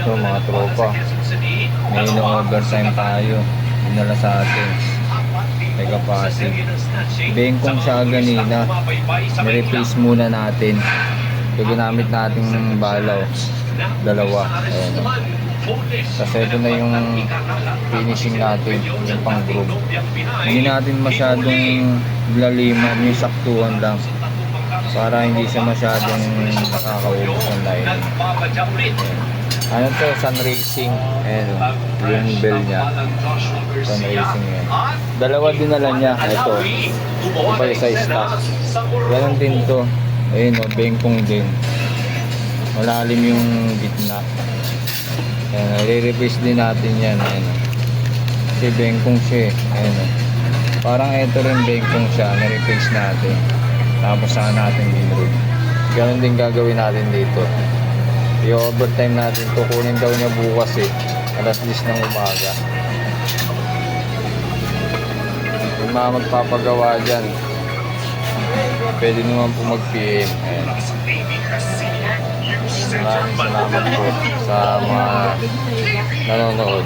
So mga tropa, may overtime tayo. Dinala sa atin. Teka Pasig. Bengkong siya ganina. Nireplace muna natin. So ginamit nating balaw. Dalawa. Ayan. Kasi ito na yung finishing natin. Yung pang group. Hindi natin masyadong laliman. Yung saktuhan lang. Para hindi siya masyadong nakakaubos ng line. Ano to? Sun Racing. Ayan o. Yung bell niya. Sun Racing yan. Dalawa dinala niya. Ito. Ito pa isa stock. Ganon din to. Ayun o. Bengkong din. Malalim yung gitna. Ayan. Re-replace din natin yan. Ayan o. Kasi bengkong siya eh. Ayan o. Parang ito rin bengkong siya. Na-replace natin. Tapos saan natin ginroom. Ganon din gagawin natin dito. I-overtime natin. Kukunin daw niya bukas eh. Alas 10 ng umaga. Yung mga magpapagawa dyan, pwede naman po mag-PM. Ayan. Maraming salamat po sa mga nanonood.